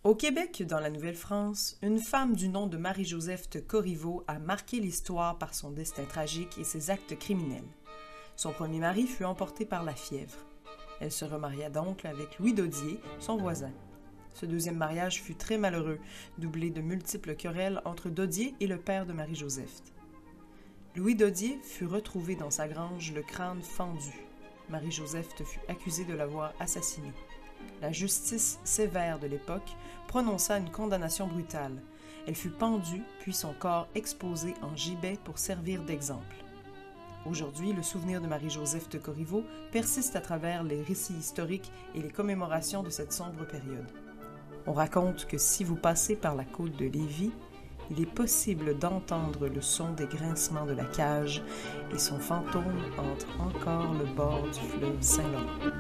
Au Québec, dans la Nouvelle-France, une femme du nom de Marie-Joseph de Corriveau a marqué l'histoire par son destin tragique et ses actes criminels. Son premier mari fut emporté par la fièvre. Elle se remaria donc avec Louis Dodier, son voisin. Ce deuxième mariage fut très malheureux, doublé de multiples querelles entre Dodier et le père de Marie-Joseph. Louis Dodier fut retrouvé dans sa grange, le crâne fendu. Marie-Joseph fut accusée de l'avoir assassiné. La justice sévère de l'époque prononça une condamnation brutale. Elle fut pendue, puis son corps exposé en gibet pour servir d'exemple. Aujourd'hui, le souvenir de Marie-Joseph de Corriveau persiste à travers les récits historiques et les commémorations de cette sombre période. On raconte que si vous passez par la côte de Lévis, il est possible d'entendre le son des grincements de la cage et son fantôme hante encore le bord du fleuve Saint-Laurent.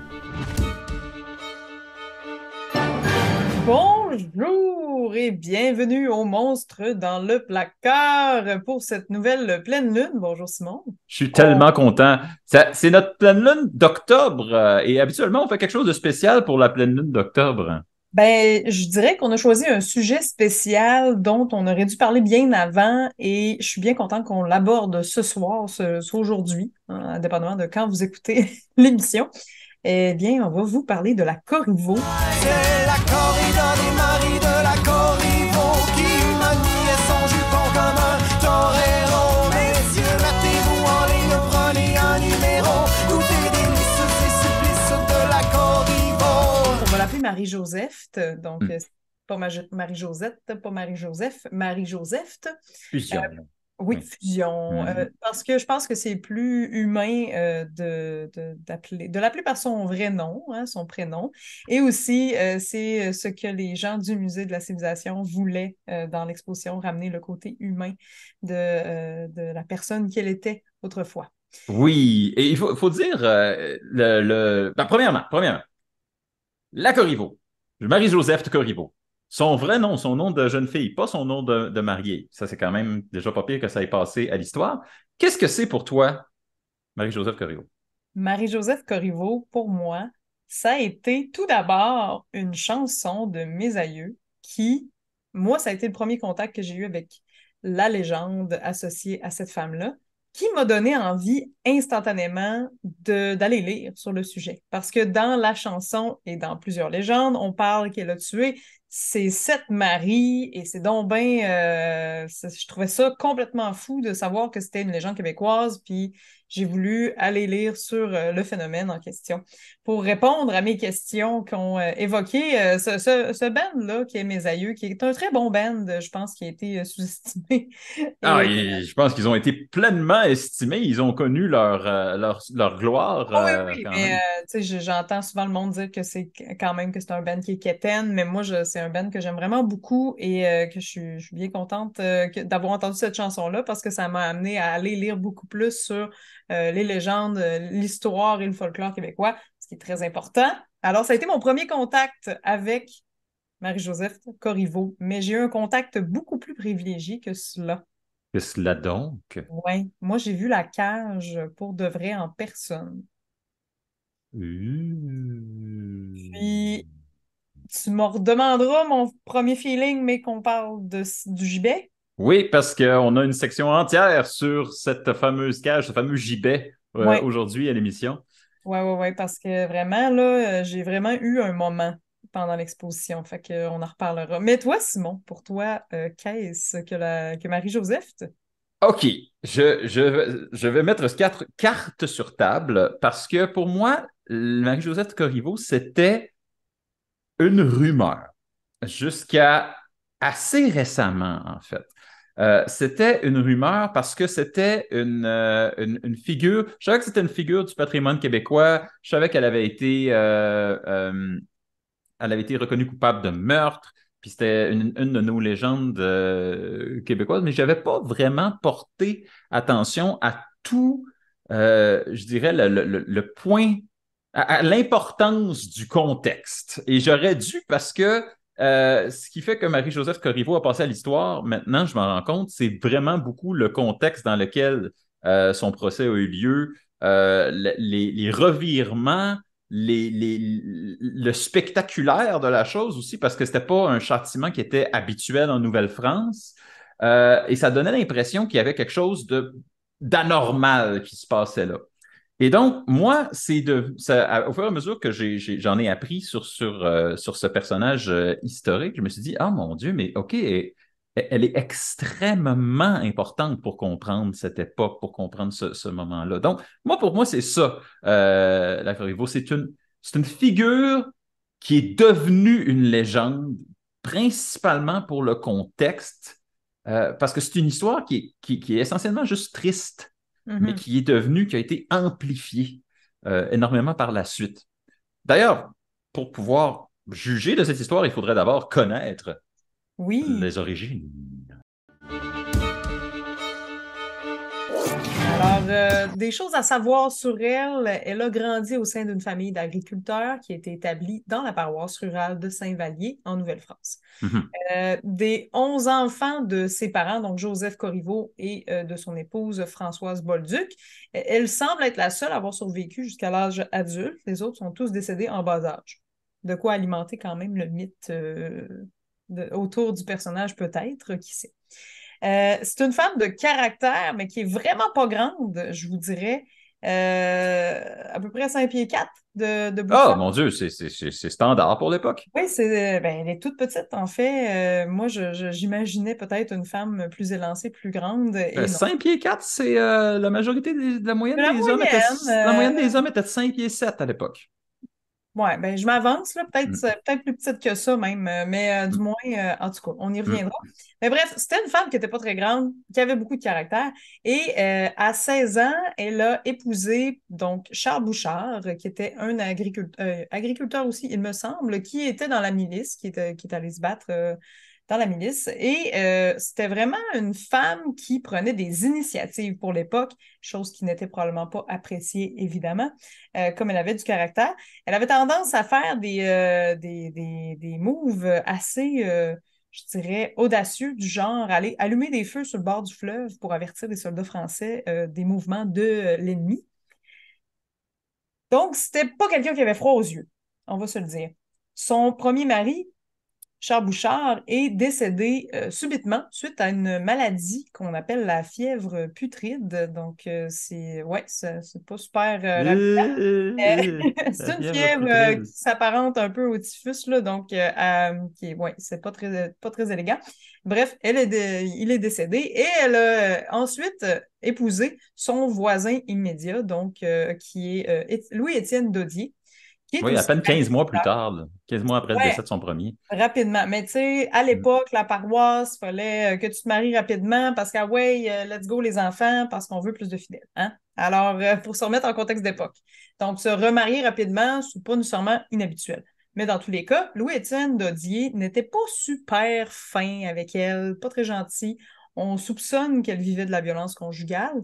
Bonjour et bienvenue au Monstre dans le placard pour cette nouvelle pleine lune. Bonjour Simon. Je suis tellement content. C'est notre pleine lune d'octobre et habituellement, on fait quelque chose de spécial pour la pleine lune d'octobre. Je dirais qu'on a choisi un sujet spécial dont on aurait dû parler bien avant et je suis bien contente qu'on l'aborde ce soir, aujourd'hui, hein, indépendamment de quand vous écoutez l'émission. Eh bien, on va vous parler de la Corriveau. C'est la corrida des maris de la Corriveau qui maniait son jupon comme un torero. Messieurs, mettez-vous en ligne, prenez un numéro. Goûtez les délices et supplices de la Corriveau. On va l'appeler Marie-Joseph, donc Hmm. pas Marie-Josette, pas Marie-Joseph, Marie-Joseph. Fusion. Oui, Oui. fusion. Mhm. Parce que je pense que c'est plus humain de l'appeler par son vrai nom, hein, son prénom. Et aussi, c'est ce que les gens du Musée de la civilisation voulaient dans l'exposition, ramener le côté humain de la personne qu'elle était autrefois. Oui, et il faut dire, premièrement, la Corriveau, Marie-Joseph de Corriveau. Son vrai nom, son nom de jeune fille, pas son nom de mariée. Ça, c'est quand même déjà pas pire que ça ait passé à l'histoire. Qu'est-ce que c'est pour toi, Marie-Joseph Corriveau? Marie-Joseph Corriveau, pour moi, ça a été tout d'abord une chanson de mes aïeux qui, moi, ça a été le premier contact que j'ai eu avec la légende associée à cette femme-là, qui m'a donné envie instantanément d'aller lire sur le sujet. Parce que dans la chanson et dans plusieurs légendes, on parle qu'elle a tué ses sept maris et c'est donc ben, je trouvais ça complètement fou de savoir que c'était une légende québécoise, puis j'ai voulu aller lire sur le phénomène en question pour répondre à mes questions qu'ont évoqué ce band-là, qui est Mes Aïeux, qui est un très bon band, je pense, qui a été sous-estimé. Ah, Et je pense qu'ils ont été pleinement estimés. Ils ont connu leur gloire oh oui, oui, quand mais même. tu sais, j'entends souvent le monde dire que c'est quand même que c'est un band qui est quétaine, mais moi, c'est un band que j'aime vraiment beaucoup et que je suis bien contente d'avoir entendu cette chanson-là parce que ça m'a amené à aller lire beaucoup plus sur les légendes, l'histoire et le folklore québécois, ce qui est très important. Alors, ça a été mon premier contact avec Marie-Joseph Corriveau, mais j'ai eu un contact beaucoup plus privilégié que cela. Que cela donc? Ouais, moi, j'ai vu la cage pour de vrai en personne. Puis, Euh. tu me redemanderas mon premier feeling, mais qu'on parle du gibet. Oui, parce qu'on a une section entière sur cette fameuse cage, ce fameux gibet Ouais, aujourd'hui à l'émission. ouais, ouais, ouais, parce que vraiment, là, j'ai vraiment eu un moment pendant l'exposition. Fait qu'on en reparlera. Mais toi, Simon, pour toi, qu'est-ce que Marie-Joseph? OK, je vais mettre quatre cartes sur table parce que pour moi, Marie-Josette Corriveau, c'était une rumeur jusqu'à assez récemment, en fait. C'était une rumeur parce que c'était une figure. Je savais que c'était une figure du patrimoine québécois. Je savais elle avait été reconnue coupable de meurtre. Puis c'était une de nos légendes québécoises, mais je n'avais pas vraiment porté attention à tout, je dirais, le point, à l'importance du contexte. Et j'aurais dû parce que ce qui fait que Marie-Joseph Corriveau a passé à l'histoire, maintenant, je m'en rends compte, c'est vraiment beaucoup le contexte dans lequel son procès a eu lieu, les revirements. le spectaculaire de la chose aussi, parce que c'était pas un châtiment qui était habituel en Nouvelle-France. Et ça donnait l'impression qu'il y avait quelque chose d'anormal qui se passait là. Et donc, moi, au fur et à mesure que j'en ai appris sur ce personnage historique, je me suis dit, ah mon Dieu, mais OK, elle est extrêmement importante pour comprendre cette époque, pour comprendre ce moment-là. Donc, pour moi, c'est ça, la Corriveau. C'est une figure qui est devenue une légende, principalement pour le contexte, parce que c'est une histoire qui est essentiellement juste triste, mais qui a été amplifiée énormément par la suite. D'ailleurs, pour pouvoir juger de cette histoire, il faudrait d'abord connaître les origines. Alors, des choses à savoir sur elle. Elle a grandi au sein d'une famille d'agriculteurs qui était établie dans la paroisse rurale de Saint-Vallier, en Nouvelle-France. Des 11 enfants de ses parents, donc Joseph Corriveau et de son épouse Françoise Bolduc, elle semble être la seule à avoir survécu jusqu'à l'âge adulte. Les autres sont tous décédés en bas âge. De quoi alimenter quand même le mythe autour du personnage, peut-être, qui sait. C'est une femme de caractère, mais qui est vraiment pas grande, je vous dirais. À peu près 5 pieds 4 de bouffon. Oh mon Dieu, c'est standard pour l'époque. Oui, elle est toute petite, en fait. Moi, j'imaginais peut-être une femme plus élancée, plus grande. Et non. 5 pieds 4, c'est la majorité de la moyenne des hommes la moyenne des hommes était de 5 pieds 7 à l'époque. Oui, je m'avance, là, peut-être plus petite que ça même, mais du moins, en tout cas, on y reviendra. Mais bref, c'était une femme qui n'était pas très grande, qui avait beaucoup de caractère, et à 16 ans, elle a épousé donc Charles Bouchard, qui était un agriculteur aussi, il me semble, qui était dans la milice, qui est allé se battre dans la milice, et c'était vraiment une femme qui prenait des initiatives pour l'époque, chose qui n'était probablement pas appréciée, évidemment, comme elle avait du caractère. Elle avait tendance à faire des moves assez, je dirais, audacieux, du genre aller allumer des feux sur le bord du fleuve pour avertir les soldats français des mouvements de l'ennemi. Donc, c'était pas quelqu'un qui avait froid aux yeux, on va se le dire. Son premier mari, Charles Bouchard, est décédé subitement suite à une maladie qu'on appelle la fièvre putride. Donc, c'est pas super rapide. C'est une fièvre qui s'apparente un peu au typhus, là, donc c'est pas très élégant. Bref, il est décédé et elle a ensuite épousé son voisin immédiat, donc qui est Louis-Étienne Dodier. Oui, à peine 15 mois plus tard, là. 15 mois après le décès de son premier. Rapidement. Mais tu sais, à l'époque, la paroisse, il fallait que tu te maries rapidement parce que, let's go les enfants, parce qu'on veut plus de fidèles. Hein? Alors, pour se remettre en contexte d'époque. Donc, se remarier rapidement, c'est pas nécessairement inhabituel. Mais dans tous les cas, Louis-Étienne Dodier n'était pas super fin avec elle, pas très gentil. On soupçonne qu'elle vivait de la violence conjugale.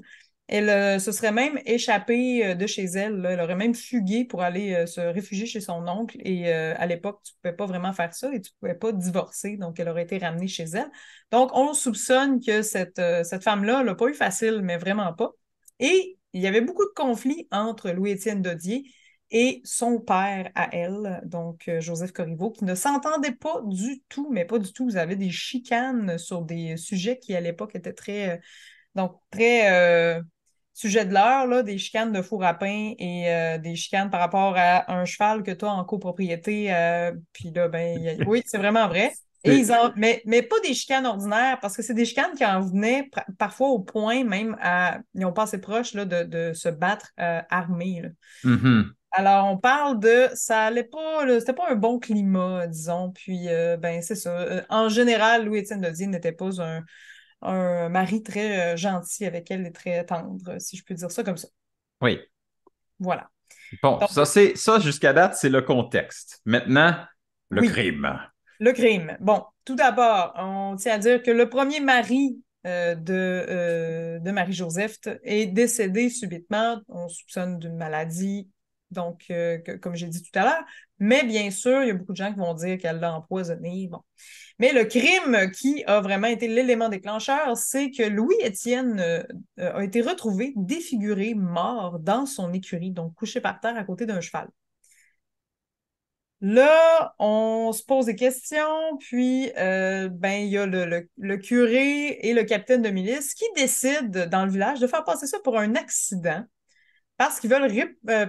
Elle se serait même échappée de chez elle, là. Elle aurait même fugué pour aller se réfugier chez son oncle. Et à l'époque, tu ne pouvais pas vraiment faire ça et tu ne pouvais pas divorcer. Donc, elle aurait été ramenée chez elle. Donc, on soupçonne que cette femme-là n'a pas eu facile, mais vraiment pas. Et il y avait beaucoup de conflits entre Louis-Étienne Dodier et son père à elle, donc Joseph Corriveau, qui ne s'entendait pas du tout, mais pas du tout. Vous avez des chicanes sur des sujets qui, à l'époque, étaient très sujet de l'heure, là, des chicanes de four à pain et des chicanes par rapport à un cheval que tu as en copropriété. Puis là, oui, c'est vraiment vrai. Et mais pas des chicanes ordinaires, parce que c'est des chicanes qui en venaient parfois au point même ils ont pas assez proche là, de se battre armés. Mm-hmm. Alors, on parle ça allait pas, c'était pas un bon climat, disons. Puis, c'est ça. En général, Louis-Étienne Dodier n'était pas un mari très gentil avec elle et très tendre, si je peux dire ça comme ça. Oui. Voilà. Bon, donc, ça jusqu'à date, c'est le contexte. Maintenant, le crime. Le crime. Bon, tout d'abord, on tient à dire que le premier mari de Marie-Joseph est décédé subitement. On soupçonne d'une maladie, donc, comme j'ai dit tout à l'heure. Mais bien sûr, il y a beaucoup de gens qui vont dire qu'elle l'a empoisonné. Bon. Mais le crime qui a vraiment été l'élément déclencheur, c'est que Louis-Étienne a été retrouvé défiguré, mort dans son écurie, donc couché par terre à côté d'un cheval. Là, on se pose des questions, puis il y a le curé et le capitaine de milice qui décident dans le village de faire passer ça pour un accident parce qu'ils veulent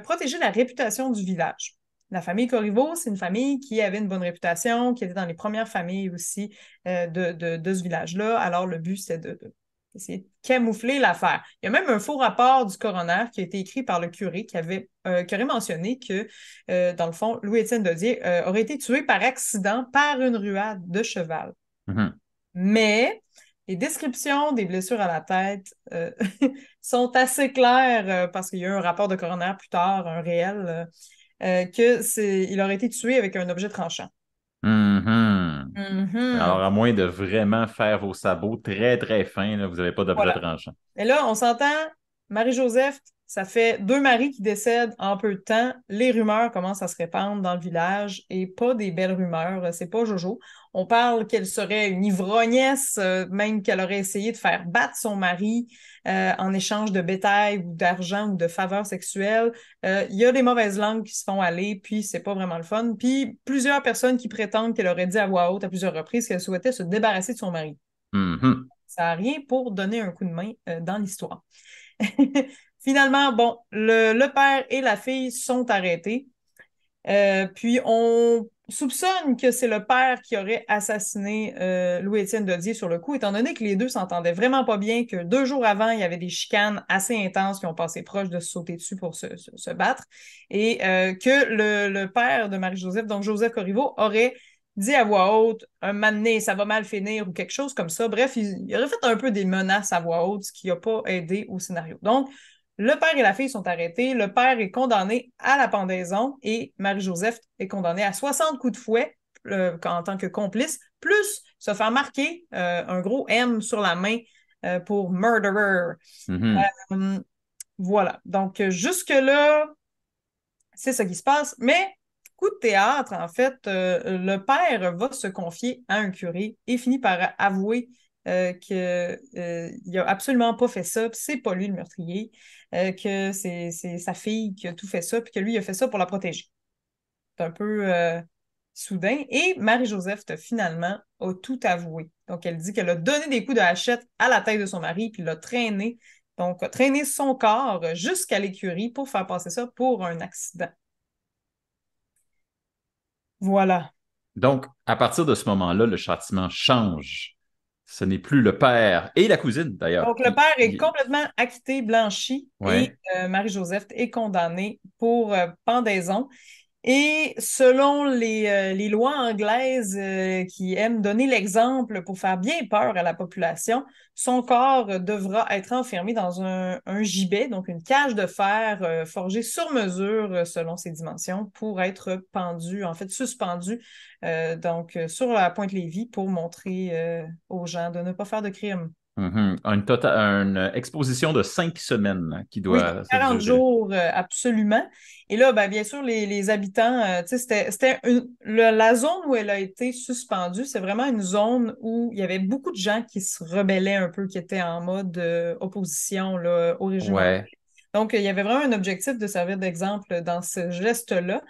protéger la réputation du village. La famille Corriveau, c'est une famille qui avait une bonne réputation, qui était dans les premières familles aussi de ce village-là. Alors, le but, c'était d'essayer de camoufler l'affaire. Il y a même un faux rapport du coroner qui a été écrit par le curé qui aurait mentionné que, dans le fond, Louis-Étienne Dodier aurait été tué par accident par une ruade de cheval. Mhm. Mais les descriptions des blessures à la tête sont assez claires parce qu'il y a eu un rapport de coroner plus tard, un réel, il aurait été tué avec un objet tranchant. Mhm. Alors, Mhm. à moins de vraiment faire vos sabots très, très fins, là, vous n'avez pas d'objet Voilà. tranchant. Et là, on s'entend, Marie-Joseph, ça fait 2 maris qui décèdent en peu de temps. Les rumeurs commencent à se répandre dans le village et pas des belles rumeurs. C'est pas Jojo. On parle qu'elle serait une ivrognesse, même qu'elle aurait essayé de faire battre son mari en échange de bétail ou d'argent ou de faveurs sexuelles. Il y a des mauvaises langues qui se font aller, puis c'est pas vraiment le fun. Puis plusieurs personnes qui prétendent qu'elle aurait dit à voix haute à plusieurs reprises qu'elle souhaitait se débarrasser de son mari. Mhm. Ça n'a rien pour donner un coup de main dans l'histoire. Finalement, bon, le père et la fille sont arrêtés. Puis on soupçonne que c'est le père qui aurait assassiné Louis-Étienne Dodier sur le coup, étant donné que les deux s'entendaient vraiment pas bien, que 2 jours avant, il y avait des chicanes assez intenses qui ont passé proche de se sauter dessus pour se battre, et que le père de Marie-Joseph, donc Joseph Corriveau, aurait dit à voix haute un moment donné, ça va mal finir ou quelque chose comme ça. Bref, il aurait fait un peu des menaces à voix haute, ce qui n'a pas aidé au scénario. Donc, le père et la fille sont arrêtés. Le père est condamné à la pendaison et Marie-Joseph est condamnée à 60 coups de fouet en tant que complice, plus se faire marquer un gros M sur la main pour murderer. Mhm. Euh, voilà. Donc, jusque-là, c'est ce qui se passe. Mais, coup de théâtre, en fait, le père va se confier à un curé et finit par avouer qu'il n'a absolument pas fait ça, puis c'est pas lui le meurtrier, que c'est sa fille qui a tout fait ça, puis que lui, il a fait ça pour la protéger. C'est un peu soudain. Et Marie-Joseph, finalement, a tout avoué. Donc, elle dit qu'elle a donné des coups de hachette à la tête de son mari, puis l'a traîné. Donc, a traîné son corps jusqu'à l'écurie pour faire passer ça pour un accident. Voilà. Donc, à partir de ce moment-là, le châtiment change. Ce n'est plus le père et la cousine, d'ailleurs, Donc, le père est qui... complètement acquitté, blanchi, et Ouais. Marie-Joseph est condamnée pour pendaison. Et selon les lois anglaises qui aiment donner l'exemple pour faire bien peur à la population, son corps devra être enfermé dans un gibet, donc une cage de fer forgée sur mesure selon ses dimensions pour être pendu, en fait suspendu, sur la Pointe-Lévis pour montrer aux gens de ne pas faire de crime. Mhm. Une exposition de 5 semaines hein, qui Oui, doit se 40 durer. jours, absolument. Et là, ben, bien sûr, les habitants, tu sais, la zone où elle a été suspendue, c'est vraiment une zone où il y avait beaucoup de gens qui se rebellaient un peu, qui étaient en mode opposition là, au régime anglais. Ouais. Donc, il y avait vraiment un objectif de servir d'exemple dans ce geste-là.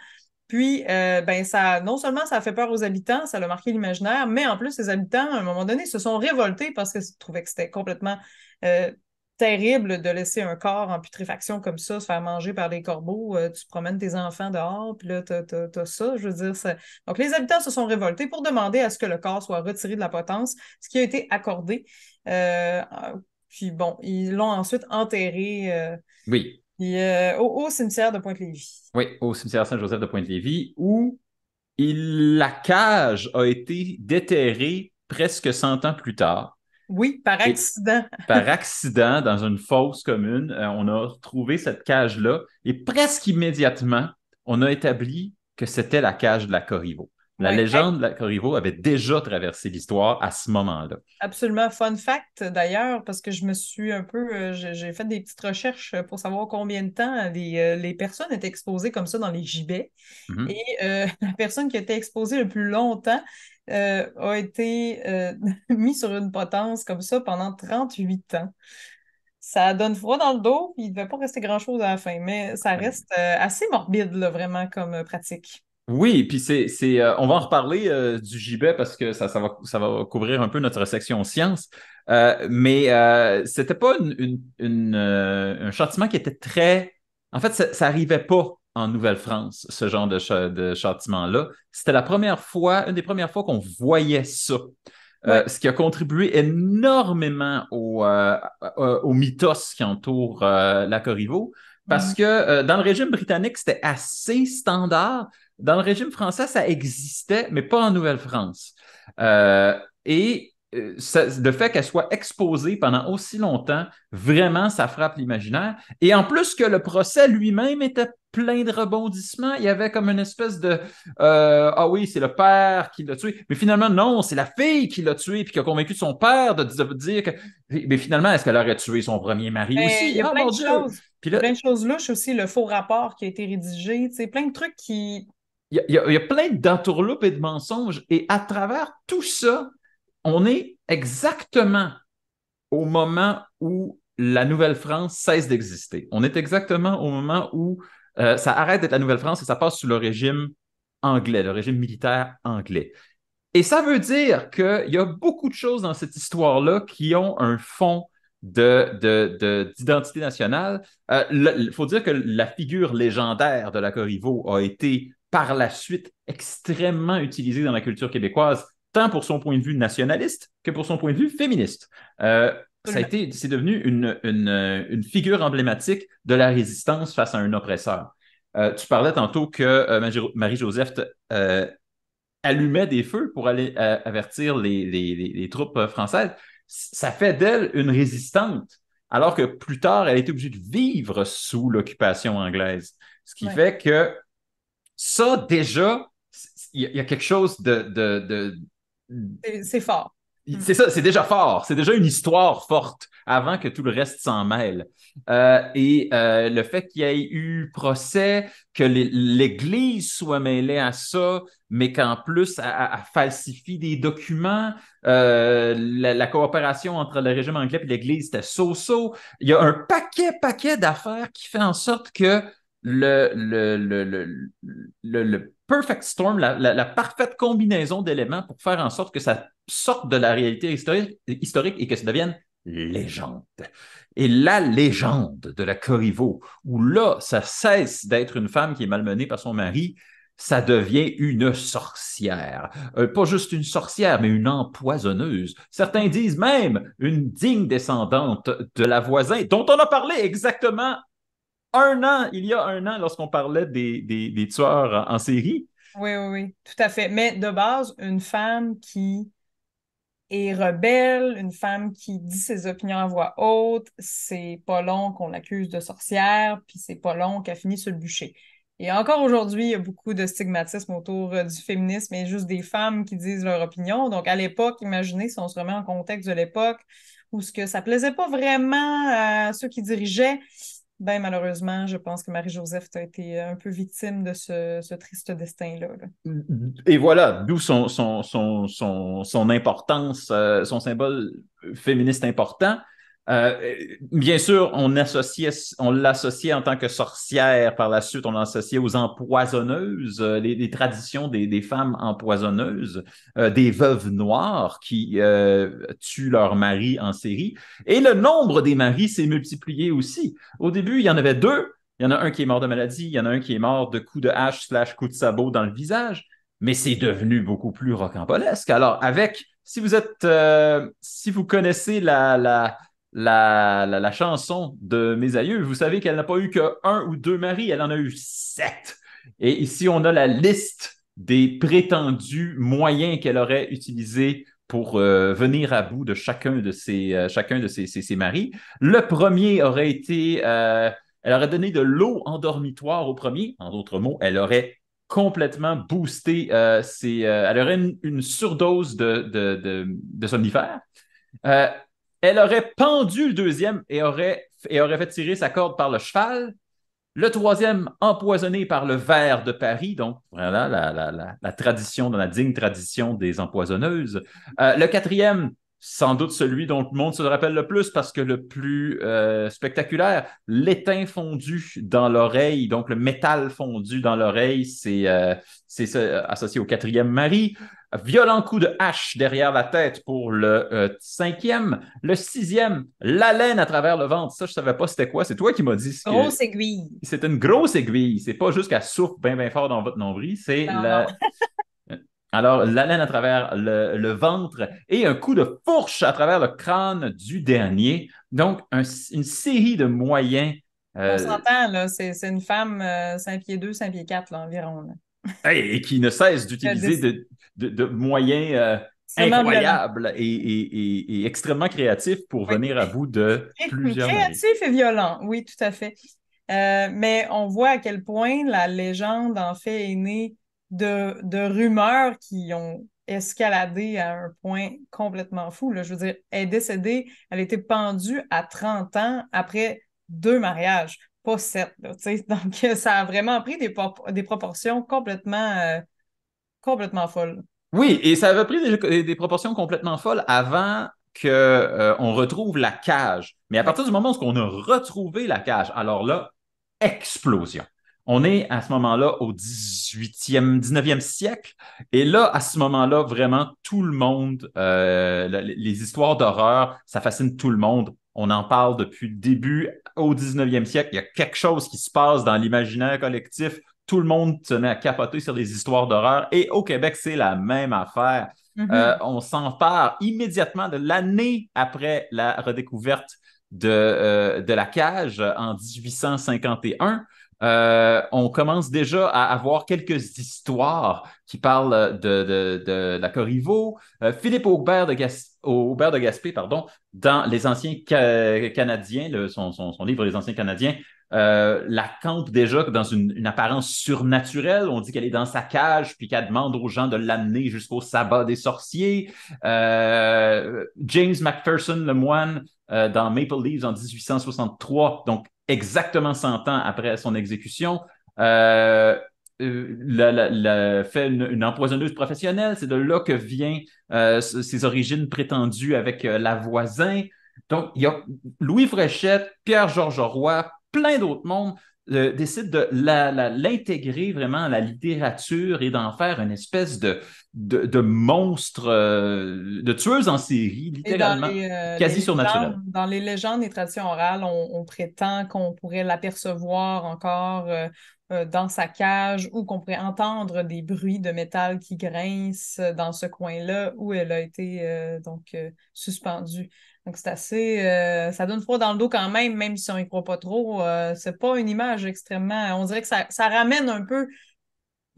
Puis, non seulement ça a fait peur aux habitants, ça a marqué l'imaginaire, mais en plus, les habitants, à un moment donné, se sont révoltés parce qu'ils trouvaient que c'était complètement euh, terrible de laisser un corps en putréfaction comme ça, se faire manger par des corbeaux. Tu promènes tes enfants dehors, puis là, t'as ça. Je veux dire, ça. Donc, les habitants se sont révoltés pour demander à ce que le corps soit retiré de la potence, ce qui a été accordé. Euh, Puis, bon, ils l'ont ensuite enterré Oui. au cimetière de Pointe-Lévis. Oui, au cimetière Saint-Joseph de Pointe-Lévis, où la cage a été déterrée presque 100 ans plus tard. Oui, par Et accident. par accident, dans une fosse commune, on a retrouvé cette cage-là et presque immédiatement, on a établi que c'était la cage de la Corriveau. La Oui, légende de la Corriveau avait déjà traversé l'histoire à ce moment-là. absolument. Fun fact d'ailleurs, parce que je me suis un peu, j'ai fait des petites recherches pour savoir combien de temps les personnes étaient exposées comme ça dans les gibets. Et Mhm. la personne qui a été exposée le plus longtemps a été mise sur une potence comme ça pendant 38 ans. Ça donne froid dans le dos, puis il ne devait pas rester grand-chose à la fin, mais ça Ouais. reste assez morbide, là, vraiment, comme pratique. Oui, puis on va en reparler du gibet parce que ça va couvrir un peu notre section sciences. Mais c'était pas un châtiment qui était très. En fait, ça arrivait pas en Nouvelle-France, ce genre de châtiment-là. C'était une des premières fois qu'on voyait ça. Ouais. Ce qui a contribué énormément au mythos qui entoure la Corriveau, parce Mhm. que dans le régime britannique, c'était assez standard. Dans le régime français, ça existait, mais pas en Nouvelle-France. Le fait qu'elle soit exposée pendant aussi longtemps, vraiment, ça frappe l'imaginaire. Et en plus que le procès lui-même était plein de rebondissements, il y avait comme une espèce de ah oui, c'est le père qui l'a tué. Mais finalement, non, c'est la fille qui l'a tué puis qui a convaincu son père de dire que. Mais finalement, est-ce qu'elle aurait tué son premier mari Mais il aussi? y a Ah plein mon de Dieu! choses. Puis Il y a là, plein de choses louches aussi, le faux rapport qui a été rédigé, tu sais, plein de trucs qui. il y a plein d'entourloupes et de mensonges. Et à travers tout ça, on est exactement au moment où la Nouvelle-France cesse d'exister. On est exactement au moment où ça arrête d'être la Nouvelle-France et ça passe sous le régime anglais, le régime militaire anglais. Et ça veut dire qu'il y a beaucoup de choses dans cette histoire-là qui ont un fond d'identité nationale. Il faut dire que la figure légendaire de la Corriveau a été par la suite extrêmement utilisée dans la culture québécoise, tant pour son point de vue nationaliste que pour son point de vue féministe. Absolument. C'est devenu une figure emblématique de la résistance face à un oppresseur. Tu parlais tantôt que Marie-Joseph allumait des feux pour aller avertir les troupes françaises. Ça fait d'elle une résistante, alors que plus tard, elle a été obligée de vivre sous l'occupation anglaise. Ce qui Ouais. fait que ça, déjà, il y a quelque chose C'est fort. Mm. c'est ça, c'est déjà fort, c'est déjà une histoire forte avant que tout le reste s'en mêle. Le fait qu'il y ait eu procès, que l'Église soit mêlée à ça, mais qu'en plus, elle falsifie des documents, la coopération entre le régime anglais et l'Église, c'était so-so. Il y a un paquet d'affaires qui fait en sorte que le perfect storm, la parfaite combinaison d'éléments pour faire en sorte que ça sorte de la réalité historique et que ça devienne légende. Et la légende de la Corriveau, où là, ça cesse d'être une femme qui est malmenée par son mari, ça devient une sorcière. Pas juste une sorcière, mais une empoisonneuse. Certains disent même une digne descendante de la voisin, dont on a parlé exactement il y a un an, lorsqu'on parlait des tueurs en série. Oui, oui, oui, tout à fait. Mais de base, une femme qui est rebelle, une femme qui dit ses opinions à voix haute, c'est pas long qu'on l'accuse de sorcière, puis c'est pas long qu'elle finit sur le bûcher. Et encore aujourd'hui, il y a beaucoup de stigmatisme autour du féminisme et juste des femmes qui disent leur opinion. Donc, à l'époque, imaginez si on se remet en contexte de l'époque où ce que ça plaisait pas vraiment à ceux qui dirigeaient, ben malheureusement, je pense que Marie-Joseph a été un peu victime de ce triste destin-là. Là. Et voilà, d'où son importance, son symbole féministe important. Bien sûr, on l'associait en tant que sorcière. Par la suite, on l'associait aux empoisonneuses, les traditions des femmes empoisonneuses, des veuves noires qui tuent leur mari en série. Et le nombre des maris s'est multiplié aussi. Au début, il y en avait deux. Il y en a un qui est mort de maladie, il y en a un qui est mort de coups de hache / coups de sabot dans le visage, mais c'est devenu beaucoup plus rocambolesque. Alors, si vous connaissez la chanson de Mes aïeux, vous savez qu'elle n'a pas eu qu'un ou deux maris, elle en a eu 7. Et ici, on a la liste des prétendus moyens qu'elle aurait utilisés pour venir à bout de chacun de ses maris. Le premier aurait été elle aurait donné de l'eau endormitoire au premier. En d'autres mots, elle aurait complètement boosté elle aurait une surdose de somnifères. Euh, Elle aurait pendu le deuxième et aurait fait tirer sa corde par le cheval. Le troisième, empoisonné par le ver de Paris, donc voilà la tradition, dans la digne tradition des empoisonneuses. Le quatrième, sans doute celui dont le monde se rappelle le plus parce que le plus spectaculaire, l'étain fondu dans l'oreille, donc le métal fondu dans l'oreille, c'est associé au 4e mari. Violent coup de hache derrière la tête pour le 5e. Le 6e, la laine à travers le ventre. Ça, je ne savais pas c'était quoi. C'est toi qui m'as dit que Grosse aiguille. c'est une grosse aiguille. C'est pas juste qu'elle souffle bien, bien fort dans votre nombril. C'est Non, la... non. Alors, la laine à travers le ventre et un coup de fourche à travers le crâne du dernier. Donc, une série de moyens. On s'entend, là, c'est une femme 5 pieds 2, 5 pieds 4, là, environ. Là. Et qui ne cesse d'utiliser de moyens Extrêmement violent. incroyables et extrêmement créatifs pour Oui. venir à bout de plusieurs maris. Créatif et violent, oui, tout à fait. Mais on voit à quel point la légende, en fait, est née de rumeurs qui ont escaladé à un point complètement fou. Là. Je veux dire, elle est décédée, elle a été pendue à 30 ans après 2 mariages, pas 7. Là, donc, ça a vraiment pris des proportions complètement folles. Oui, et ça avait pris des proportions complètement folles avant qu'on retrouve la cage. Mais à Oui. partir du moment où on a retrouvé la cage, alors là, explosion. On est à ce moment-là au 18e, 19e siècle. Et là, à ce moment-là, vraiment, tout le monde, les histoires d'horreur, ça fascine tout le monde. On en parle depuis le début au 19e siècle. Il y a quelque chose qui se passe dans l'imaginaire collectif. Tout le monde se met à capoter sur des histoires d'horreur. Et au Québec, c'est la même affaire. On s'empare immédiatement de l'année après la redécouverte de la cage en 1851. On commence déjà à avoir quelques histoires qui parlent de la Corriveau. Philippe Aubert de Gaspé, pardon, dans Les Anciens Canadiens, son livre Les Anciens Canadiens, la campe déjà dans une apparence surnaturelle. On dit qu'elle est dans sa cage, puis qu'elle demande aux gens de l'amener jusqu'au sabbat des sorciers. James Macpherson, le moine, dans Maple Leaves en 1863, donc exactement 100 ans après son exécution, fait une empoisonneuse professionnelle. C'est de là que vient ses origines prétendues avec la voisin. Donc, il y a Louis Fréchette, Pierre-Georges Roy, plein d'autres mondes décident de l'intégrer vraiment à la littérature et d'en faire une espèce de monstre, de tueuse en série, littéralement, quasi surnaturel. Dans les légendes et traditions orales, on prétend qu'on pourrait l'apercevoir encore dans sa cage ou qu'on pourrait entendre des bruits de métal qui grincent dans ce coin-là où elle a été suspendue. Donc, c'est assez... ça donne froid dans le dos quand même si on y croit pas trop. C'est pas une image extrêmement... On dirait que ça ramène un peu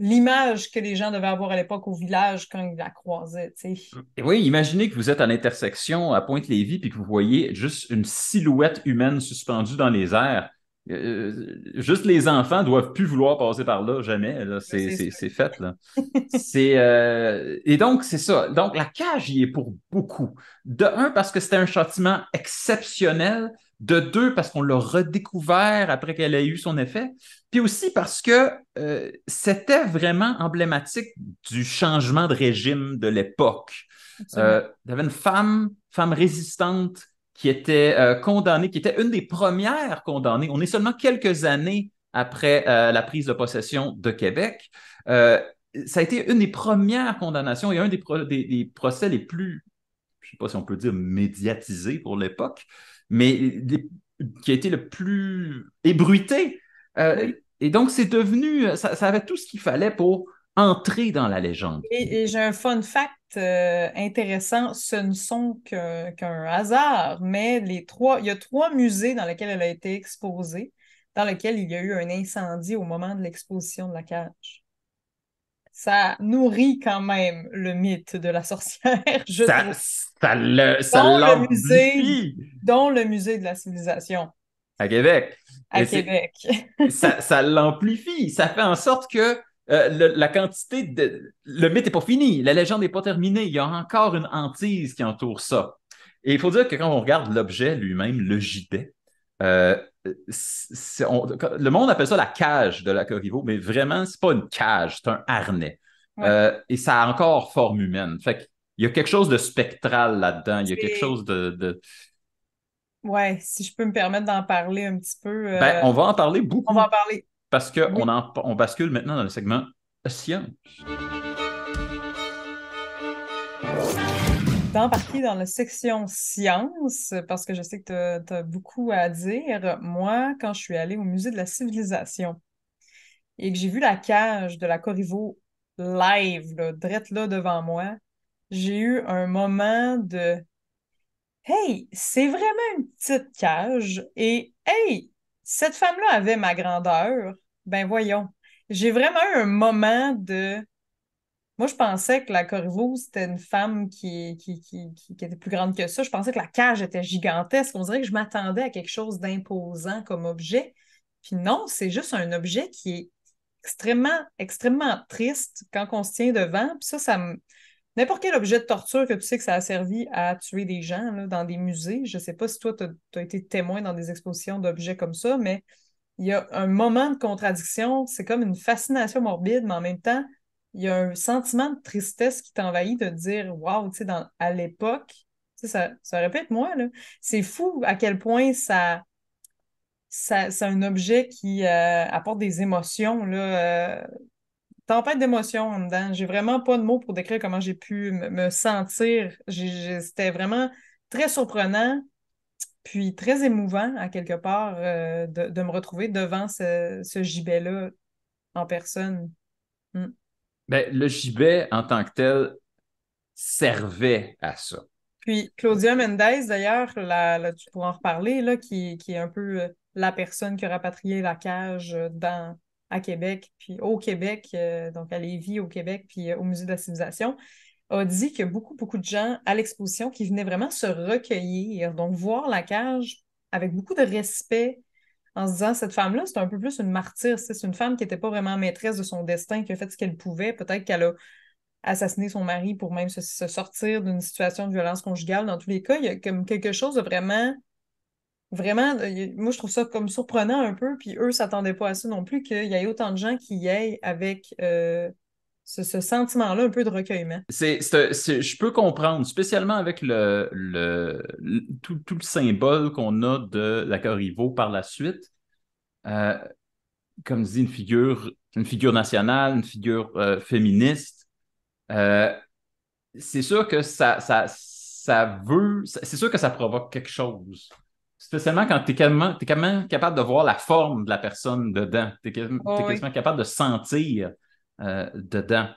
l'image que les gens devaient avoir à l'époque au village quand ils la croisaient, tu sais. Et oui, imaginez que vous êtes à l'intersection à Pointe-Lévis puis que vous voyez juste une silhouette humaine suspendue dans les airs. Juste les enfants doivent plus vouloir passer par là, jamais. Là. C'est fait, là. Et donc, c'est ça. Donc, la cage y est pour beaucoup. De un, parce que c'était un châtiment exceptionnel. De deux, parce qu'on l'a redécouvert après qu'elle ait eu son effet. Puis aussi parce que c'était vraiment emblématique du changement de régime de l'époque. Il y avait une femme résistante qui était condamnée, qui était une des premières condamnées. On est seulement quelques années après la prise de possession de Québec. Ça a été une des premières condamnations et un des procès les plus, je ne sais pas si on peut dire médiatisés pour l'époque, mais qui a été le plus ébruité. Oui. Et donc, c'est devenu, ça avait tout ce qu'il fallait pour entrer dans la légende. Et j'ai un fun fact intéressant, ce ne sont qu'un hasard, mais il y a 3 musées dans lesquels elle a été exposée, dans lesquels il y a eu un incendie au moment de l'exposition de la cage. Ça nourrit quand même le mythe de la sorcière, je trouve. Ça l'amplifie. Dont le musée de la civilisation. À Québec. À Québec. ça l'amplifie. Ça fait en sorte que la quantité le mythe n'est pas fini. La légende n'est pas terminée. Il y a encore une hantise qui entoure ça. Et il faut dire que quand on regarde l'objet lui-même, le gibet, le monde appelle ça la cage de la Corriveau, mais vraiment, c'est pas une cage, c'est un harnais. Ouais. Et ça a encore forme humaine. Fait que il y a quelque chose de spectral là-dedans. Il y a quelque C'est- chose de... Ouais, si je peux me permettre d'en parler un petit peu, Ben, on va en parler on va beaucoup en parler. parce qu'on Oui. on bascule maintenant dans le segment science. D'embarquer dans la section sciences, parce que je sais que tu as beaucoup à dire. Moi, quand je suis allée au Musée de la Civilisation et que j'ai vu la cage de la Corriveau live, là, drette là devant moi, j'ai eu un moment de Hey, c'est vraiment une petite cage et hey, cette femme-là avait ma grandeur. Ben voyons. J'ai vraiment eu un moment de moi, je pensais que la Corriveau, c'était une femme qui était plus grande que ça. Je pensais que la cage était gigantesque. On dirait que je m'attendais à quelque chose d'imposant comme objet. Puis non, c'est juste un objet qui est extrêmement, extrêmement triste quand on se tient devant. Puis ça me... N'importe quel objet de torture que tu sais que ça a servi à tuer des gens là, dans des musées. Je sais pas si toi, tu as été témoin dans des expositions d'objets comme ça, mais il y a un moment de contradiction, c'est comme une fascination morbide, mais en même temps, il y a un sentiment de tristesse qui t'envahit de te dire, waouh, tu sais, à l'époque, tu sais, ça aurait pu être moi, là. C'est fou à quel point c'est un objet qui apporte des émotions, là, tempête d'émotions en dedans. J'ai vraiment pas de mots pour décrire comment j'ai pu me sentir. C'était vraiment très surprenant puis très émouvant, à quelque part, de me retrouver devant ce gibet-là en personne. Mm. Ben, le gibet, en tant que tel, servait à ça. Puis Claudia Mendes, d'ailleurs, tu pourras en reparler, là, qui est un peu la personne qui a rapatrié la cage à Québec, puis au Québec, donc à Lévis, au Québec, puis au Musée de la Civilisation, a dit qu'il y a beaucoup, beaucoup de gens à l'exposition qui venaient vraiment se recueillir, donc voir la cage avec beaucoup de respect en se disant, cette femme-là, c'est un peu plus une martyre. C'est une femme qui n'était pas vraiment maîtresse de son destin, qui a fait ce qu'elle pouvait. Peut-être qu'elle a assassiné son mari pour même se sortir d'une situation de violence conjugale. Dans tous les cas, il y a comme quelque chose de vraiment, vraiment, moi, je trouve ça comme surprenant un peu. Puis eux, s'attendaient pas à ça non plus, qu'il y ait autant de gens qui y aillent avec ce sentiment-là un peu de recueillement. Je peux comprendre, spécialement avec tout le symbole qu'on a de la Corriveau par la suite. Euh, comme dit, une figure nationale, une figure féministe. Euh, c'est sûr que c'est sûr que ça provoque quelque chose. Spécialement quand t'es quand même capable de voir la forme de la personne dedans. T'es Oh, oui. quasiment capable de sentir dedans.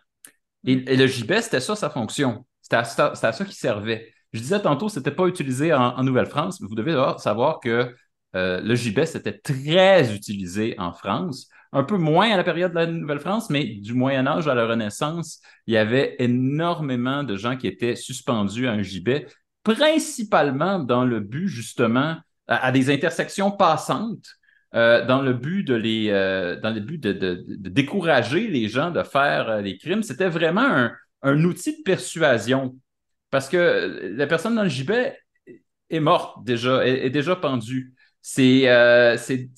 Mm. Et le gibet, c'était ça sa fonction. C'était à ça qu'il servait. Je disais tantôt, c'était pas utilisé en Nouvelle-France, mais vous devez savoir que le gibet, c'était très utilisé en France. Un peu moins à la période de la Nouvelle-France, mais du Moyen Âge à la Renaissance, il y avait énormément de gens qui étaient suspendus à un gibet, principalement dans le but, justement, à des intersections passantes, dans le but de décourager les gens de faire des crimes. C'était vraiment un outil de persuasion. Parce que la personne dans le gibet est morte déjà, est déjà pendue. C'est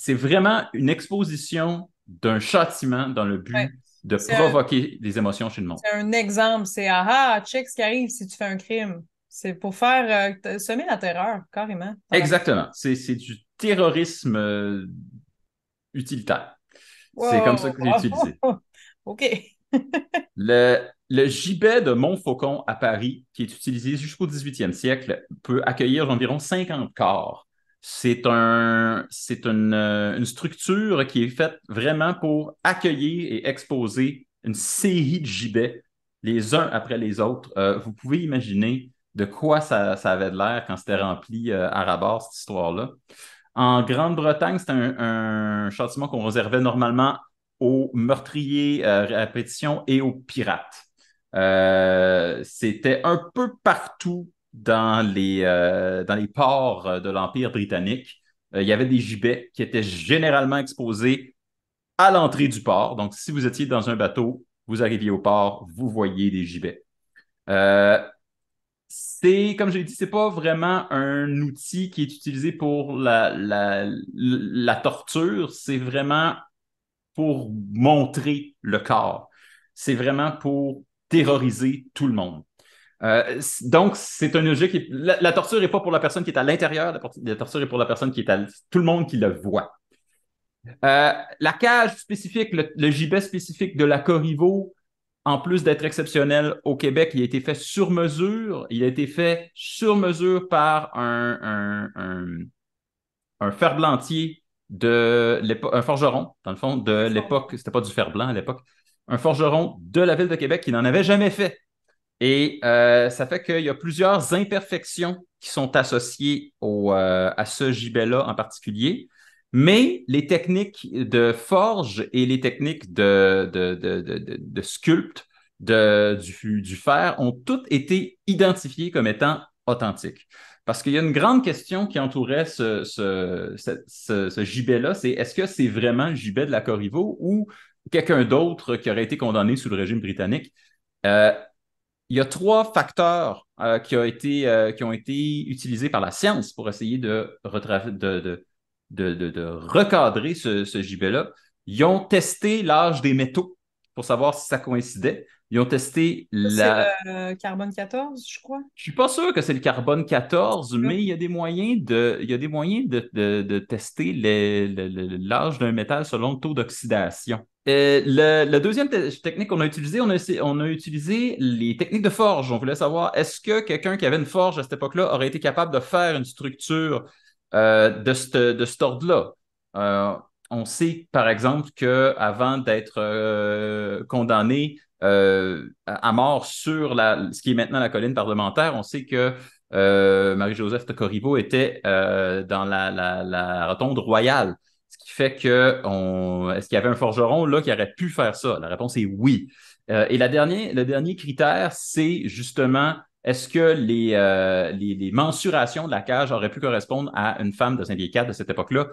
vraiment une exposition d'un châtiment dans le Ouais. but de C'est un, provoquer des émotions chez le monde. c'est un exemple. C'est ah ah, check ce qui arrive si tu fais un crime. C'est pour faire semer la terreur, carrément, dans la Exactement. C'est du terrorisme utilitaire. C'est comme ça Wow! que c'est utilisé. OK. Le gibet de Montfaucon à Paris, qui est utilisé jusqu'au 18e siècle, peut accueillir environ 50 corps. C'est une structure qui est faite vraiment pour accueillir et exposer une série de gibets, les uns après les autres. Vous pouvez imaginer de quoi ça avait de l'air quand c'était rempli à ras-bord, cette histoire-là. En Grande-Bretagne, c'était un châtiment qu'on réservait normalement aux meurtriers à répétition et aux pirates. C'était un peu partout dans les ports de l'Empire britannique. Il y avait des gibets qui étaient généralement exposés à l'entrée du port. Donc, si vous étiez dans un bateau, vous arriviez au port, vous voyez des gibets. Euh, comme j'ai dit, c'est pas vraiment un outil qui est utilisé pour la torture, c'est vraiment pour montrer le corps. C'est vraiment pour terroriser tout le monde. Donc, c'est un objet qui la torture n'est pas pour la personne qui est à l'intérieur, la torture est pour la personne qui est à tout le monde qui le voit. La cage spécifique, le gibet spécifique de la Corriveau, en plus d'être exceptionnel au Québec, il a été fait sur mesure. Il a été fait sur mesure par un ferblantier de l'époque, un forgeron, dans le fond, de l'époque, c'était pas du fer blanc à l'époque, un forgeron de la ville de Québec qui n'en avait jamais fait. Et ça fait qu'il y a plusieurs imperfections qui sont associées à ce gibet-là en particulier. Mais les techniques de forge et les techniques de sculpte du fer ont toutes été identifiées comme étant authentiques. Parce qu'il y a une grande question qui entourait ce gibet-là, c'est est-ce que c'est vraiment le gibet de la Corriveau ou quelqu'un d'autre qui aurait été condamné sous le régime britannique? Il y a 3 facteurs qui ont été utilisés par la science pour essayer de recadrer ce gibet-là. Ils ont testé l'âge des métaux pour savoir si ça coïncidait. Ils ont testé C'est le carbone 14, je crois. Je suis pas sûr que c'est le carbone 14, mais il y a des moyens de tester l'âge d'un métal selon le taux d'oxydation. La deuxième technique qu'on a utilisée, on a utilisé les techniques de forge. On voulait savoir, est-ce que quelqu'un qui avait une forge à cette époque-là aurait été capable de faire une structure de cet ordre-là? On sait, par exemple, qu'avant d'être condamné à mort sur ce qui est maintenant la colline parlementaire, on sait que Marie-Joseph de Corriveau était dans la rotonde royale. Ce qui fait est-ce qu'il y avait un forgeron là qui aurait pu faire ça? La réponse est oui. Et le dernier critère, c'est justement est-ce que les mensurations de la cage auraient pu correspondre à une femme de Saint-Pierre-IV de cette époque-là?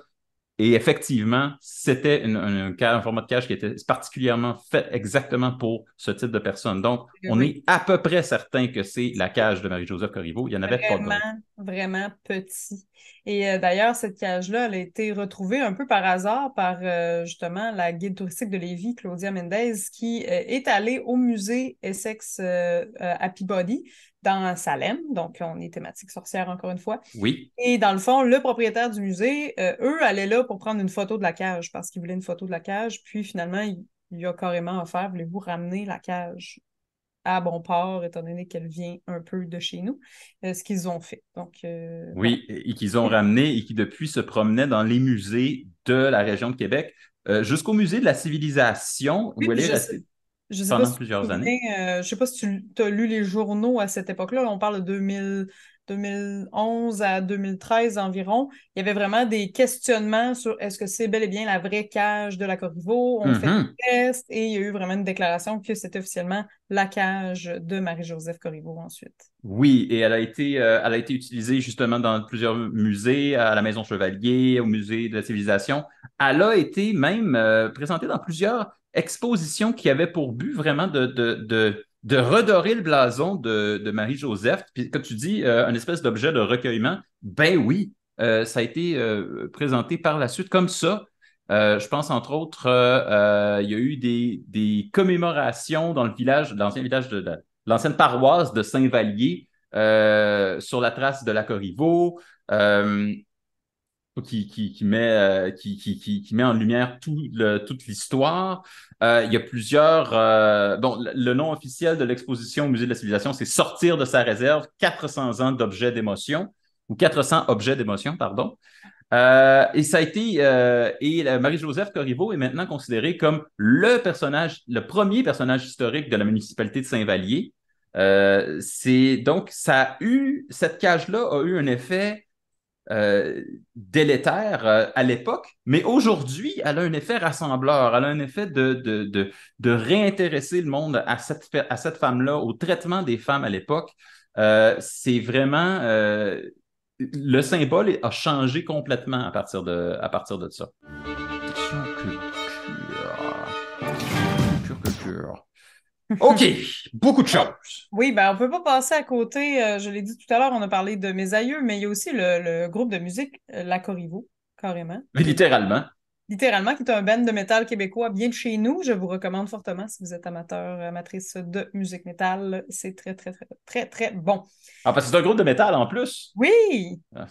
Et effectivement, c'était un format de cage qui était particulièrement fait exactement pour ce type de personne. Donc, on est à peu près certain que c'est la cage de Marie-Joseph Corriveau. Il n'y en avait pas d'autre. Vraiment petit. Et d'ailleurs, cette cage-là, elle a été retrouvée un peu par hasard par justement la guide touristique de Lévis, Claudia Mendez, qui est allée au musée Essex à Peabody, dans Salem, donc on est thématique sorcière encore une fois. Oui. Et dans le fond, le propriétaire du musée, eux, allaient là pour prendre une photo de la cage, parce qu'ils voulaient une photo de la cage, puis finalement, il a carrément offert, voulez-vous ramener la cage à bon port, étant donné qu'elle vient un peu de chez nous, ce qu'ils ont fait. Donc, oui, voilà. Et qu'ils ont ramené et qui depuis se promenaient dans les musées de la région de Québec, jusqu'au musée de la civilisation, où elle est restée pendant plusieurs années. Je ne sais pas si tu as lu les journaux à cette époque-là. On parle de 2011 à 2013 environ. Il y avait vraiment des questionnements sur est-ce que c'est bel et bien la vraie cage de la Corriveau. On fait des tests et il y a eu vraiment une déclaration que c'était officiellement la cage de Marie-Joseph Corriveau ensuite. Oui, et elle a été utilisée justement dans plusieurs musées, à la Maison Chevalier, au Musée de la Civilisation. Elle a été même présentée dans plusieurs expositions qui avaient pour but vraiment de redorer le blason de Marie-Joseph. Puis quand tu dis une espèce d'objet de recueillement, ben oui, ça a été présenté par la suite comme ça. Je pense entre autres, il y a eu des commémorations dans l'ancien village de l'ancienne paroisse de Saint-Vallier sur la trace de la Corriveau. Qui met en lumière toute l'histoire. Il y a plusieurs... le nom officiel de l'exposition au Musée de la Civilisation, c'est Sortir de sa réserve, 400 ans d'objets d'émotion, ou 400 objets d'émotion, pardon. Et ça a été... Marie-Joseph Corriveau est maintenant considérée comme le premier personnage historique de la municipalité de Saint-Vallier. Donc, cette cage-là a eu un effet délétère à l'époque, mais aujourd'hui, elle a un effet rassembleur, elle a un effet de réintéresser le monde à cette femme-là, au traitement des femmes à l'époque. C'est vraiment... le symbole a changé complètement à partir de ça. Culture. OK, beaucoup de choses. Oui, ben on ne peut pas passer à côté, je l'ai dit tout à l'heure, on a parlé de mes aïeux, mais il y a aussi le groupe de musique La Corriveau, carrément. Littéralement. littéralement, qui est un band de métal québécois bien de chez nous. Je vous recommande fortement si vous êtes amateur, amatrice de musique métal. C'est très, très, très, très, très bon. Ah, parce que c'est un groupe de métal en plus. Oui! Ah,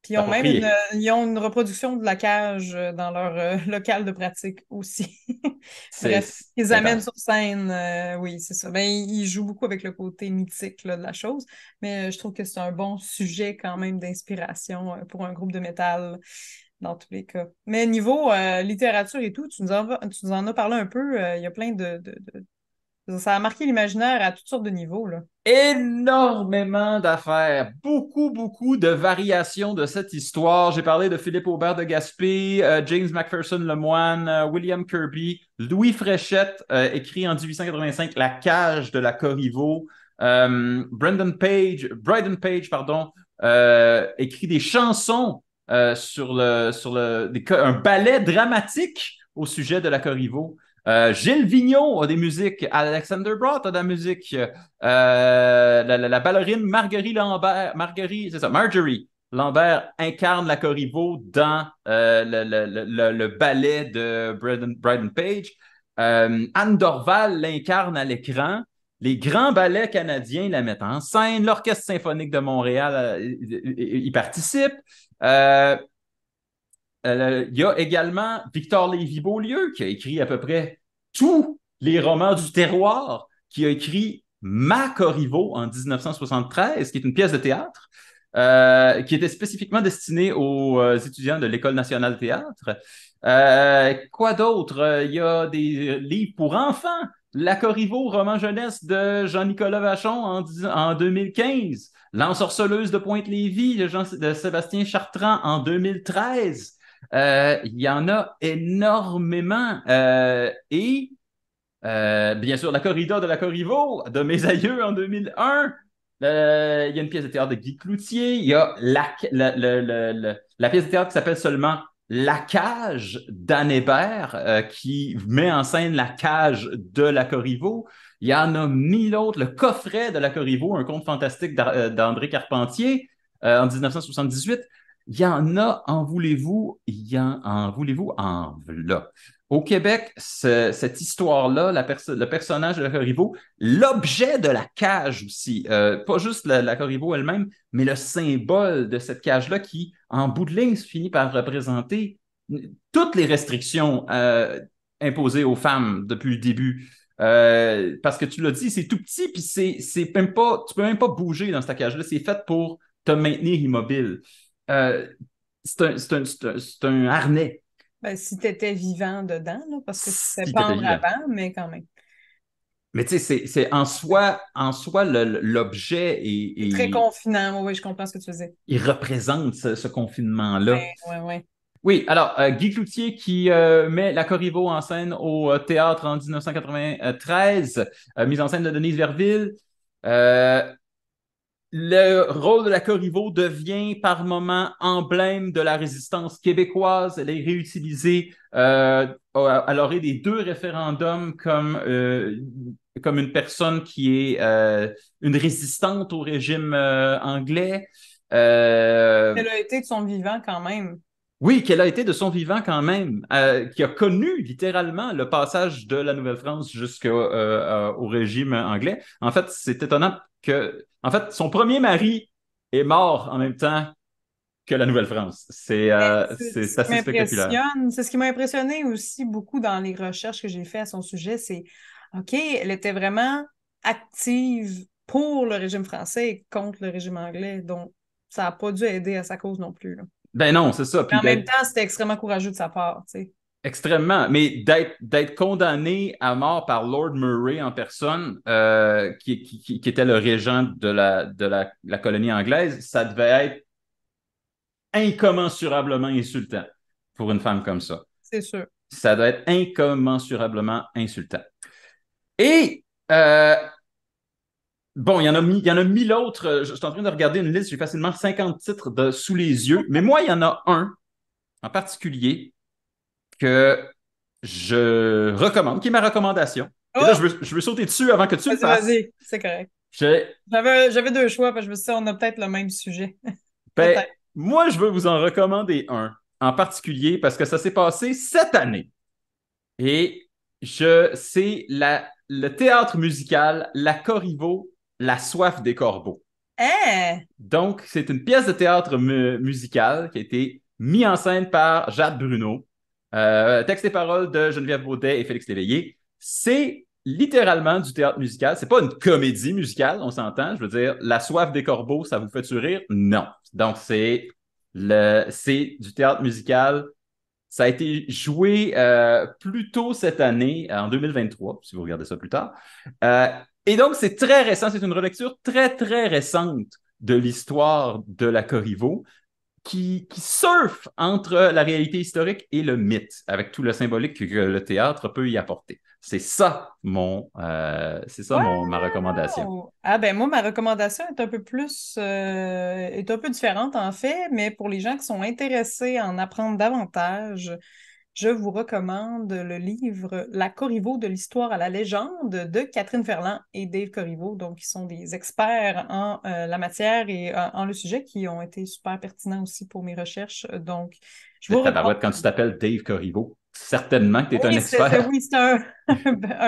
Puis c'est approprié. ils ont une reproduction de La Cage dans leur local de pratique aussi. Bref, ils C'est amènent intense. sur scène, oui, c'est ça. Ben, ils jouent beaucoup avec le côté mythique là, de la chose, mais je trouve que c'est un bon sujet quand même d'inspiration pour un groupe de métal dans tous les cas. Mais niveau littérature et tout, tu nous en as parlé un peu, il y a plein Ça a marqué l'imaginaire à toutes sortes de niveaux, là. Énormément d'affaires, beaucoup, beaucoup de variations de cette histoire. J'ai parlé de Philippe Aubert de Gaspé, James Macpherson Lemoine, William Kirby, Louis Fréchette, écrit en 1885 La cage de la Corriveau. Bryden Page, pardon, écrit des chansons un ballet dramatique au sujet de la Corriveau. Gilles Vigneault a des musiques, Alexander Broad a de la musique, la ballerine c'est ça, Marjorie Lambert incarne la Corriveau dans le ballet de Bryden Page. Anne Dorval l'incarne à l'écran. Les grands ballets canadiens la mettent en scène. L'Orchestre symphonique de Montréal y participe. Euh, il y a également Victor Lévy-Beaulieu qui a écrit à peu près tous les romans du terroir, qui a écrit Ma Corriveau en 1973, qui est une pièce de théâtre, qui était spécifiquement destinée aux étudiants de l'École nationale de théâtre. Quoi d'autre? Il y a des livres pour enfants. La Corriveau, roman jeunesse de Jean-Nicolas Vachon en 2015. L'ensorceleuse de Pointe-Lévis de Sébastien Chartrand en 2013. Il y en a énormément. Bien sûr, La corrida de la Corriveau de mes aïeux en 2001. Il y a une pièce de théâtre de Guy Cloutier. Il y a la pièce de théâtre qui s'appelle seulement La cage d'Anne Hébert, qui met en scène la cage de la Corriveau. Il y en a mille autres. Le coffret de la Corriveau, un conte fantastique d'André Carpentier en 1978. Il y en a, en voulez-vous, en v'là. Au Québec, cette histoire-là, le personnage de la Corriveau, l'objet de la cage aussi, pas juste la Corriveau elle-même, mais le symbole de cette cage-là qui, en bout de ligne, finit par représenter toutes les restrictions imposées aux femmes depuis le début. Parce que tu l'as dit, c'est tout petit, puis c'est même pas, tu peux même pas bouger dans cette cage-là. C'est fait pour te maintenir immobile. Euh, c'est un harnais. Ben, si tu étais vivant dedans, là, parce que tu te fais Si t'étais pendre vivant. avant, mais quand même. Mais tu sais, c'est en soi l'objet C'est très confinant. Oui, oui, je comprends ce que tu faisais. il représente ce confinement-là. Ouais, ouais, ouais. Oui, alors, Guy Cloutier qui met la Corriveau en scène au théâtre en 1993, mise en scène de Denise Verville. Euh, Le rôle de la Corriveau devient par moments emblème de la résistance québécoise. Elle est réutilisée à l'orée des deux référendums comme une personne qui est une résistante au régime anglais. Elle a été de son vivant quand même. Oui, qu'elle a été de son vivant quand même, qui a connu littéralement le passage de la Nouvelle-France jusqu'au régime anglais. En fait, c'est étonnant en fait, son premier mari est mort en même temps que la Nouvelle-France. C'est ce C'est qui assez spectaculaire. m'impressionne. C'est ce qui m'a impressionné aussi beaucoup dans les recherches que j'ai faites à son sujet. C'est, OK, elle était vraiment active pour le régime français et contre le régime anglais. Donc, ça n'a pas dû aider à sa cause non plus, là. Ben non, c'est ça. Mais Puis en même d'être temps, c'était extrêmement courageux de sa part, tu sais. extrêmement, mais d'être condamné à mort par Lord Murray en personne, qui était le régent de la colonie anglaise, ça devait être incommensurablement insultant pour une femme comme ça. C'est sûr. Ça doit être incommensurablement insultant. Et bon, il y en a mille autres. Je suis en train de regarder une liste, j'ai facilement 50 titres sous les yeux, mais moi, il y en a un en particulier que je recommande, qui est ma recommandation. Et là, Oh! je veux sauter dessus avant que tu le Vas-y, fasses. vas-y, c'est correct. Je- J'avais deux choix, parce que je me suis dit, on a peut-être le même sujet. ben, Peut-être. moi, je veux vous en recommander un. en particulier parce que ça s'est passé cette année. Et c'est le théâtre musical La Corriveau, La soif des corbeaux. Hein? Donc, c'est une pièce de théâtre musical qui a été mise en scène par Jade Bruno. Texte et paroles de Geneviève Baudet et Félix Léveillé. C'est littéralement du théâtre musical. C'est pas une comédie musicale, on s'entend. Je veux dire, La soif des corbeaux, ça vous fait rire? Non. Donc, c'est du théâtre musical. Ça a été joué plus tôt cette année, en 2023, si vous regardez ça plus tard. Et donc, c'est très récent. C'est une relecture très, très récente de l'histoire de la Corriveau qui surfe entre la réalité historique et le mythe, avec tout le symbolique que le théâtre peut y apporter. C'est ça ma recommandation. Wow! Ah ben moi, ma recommandation est un peu est un peu différente en fait, mais pour les gens qui sont intéressés à en apprendre davantage, je vous recommande le livre La Corriveau de l'histoire à la légende de Catherine Ferland et Dave Corriveau, donc qui sont des experts en la matière et en le sujet, qui ont été super pertinents aussi pour mes recherches. Donc, je vous recommande. Quand tu t'appelles Dave Corriveau, certainement que tu es un Oui, expert. oui, c'est un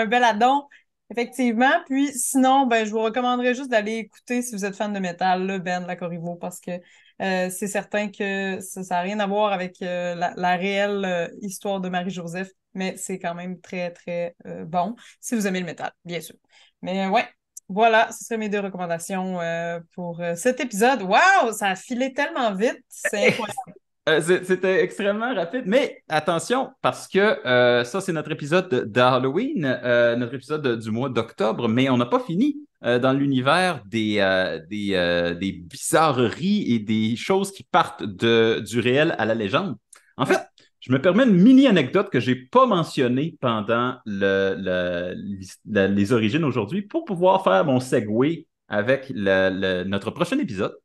bel addon, effectivement. Puis sinon, ben, je vous recommanderais juste d'aller écouter, si vous êtes fan de métal, le band La Corriveau, parce que c'est certain que ça n'a rien à voir avec la réelle histoire de Marie-Joseph, mais c'est quand même très, très bon, si vous aimez le métal, bien sûr. Mais ouais, voilà, ce seraient mes deux recommandations pour cet épisode. Waouh, ça a filé tellement vite, c'est incroyable. C'était extrêmement rapide, mais attention, parce que ça, c'est notre épisode d'Halloween, notre épisode du mois d'octobre, mais on n'a pas fini dans l'univers des bizarreries et des choses qui partent du réel à la légende. En fait, je me permets une mini-anecdote que je n'ai pas mentionnée pendant les origines aujourd'hui pour pouvoir faire mon segue avec notre prochain épisode.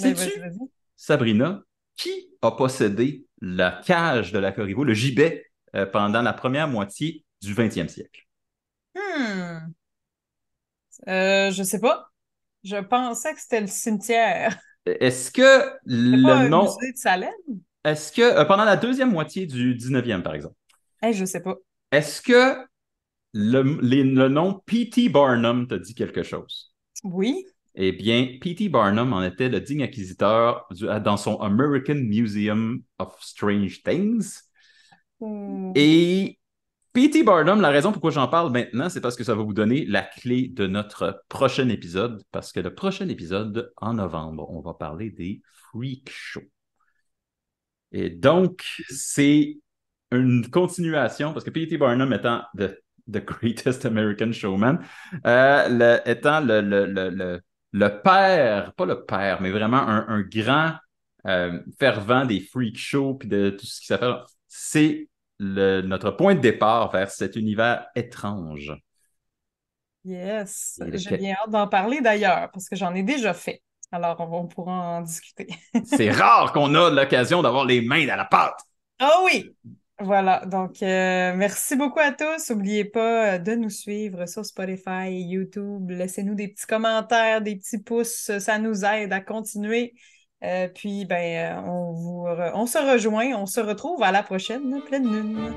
Ben, Sais-tu, vas-y. Sabrina, qui a possédé la cage de la Corriveau, le gibet, pendant la première moitié du 20e siècle? Hmm. Je sais pas. Je pensais que c'était le cimetière. Est-ce que C'est le pas un nom... musée de Salem? Est-ce que, pendant la deuxième moitié du 19e, par exemple, Je sais pas. est-ce que le nom P.T. Barnum te dit quelque chose? Oui. Eh bien, P.T. Barnum en était le digne acquisiteur dans son American Museum of Strange Things. Hmm. Et P.T. Barnum, la raison pourquoi j'en parle maintenant, c'est parce que ça va vous donner la clé de notre prochain épisode, parce que le prochain épisode, en novembre, on va parler des freak shows. Et donc, c'est une continuation, parce que P.T. Barnum étant the greatest American showman, étant le père, pas le père, mais vraiment un grand fervent des freak shows puis de tout ce qui s'appelle, c'est notre point de départ vers cet univers étrange. Yes. Et J'ai bien hâte d'en parler d'ailleurs, parce que j'en ai déjà fait. Alors, on pourra en discuter. C'est rare qu'on a l'occasion d'avoir les mains dans la pâte. Ah oui! Voilà, donc merci beaucoup à tous. N'oubliez pas de nous suivre sur Spotify et YouTube. Laissez-nous des petits commentaires, des petits pouces, ça nous aide à continuer. Puis, on se rejoint, on se retrouve à la prochaine pleine lune.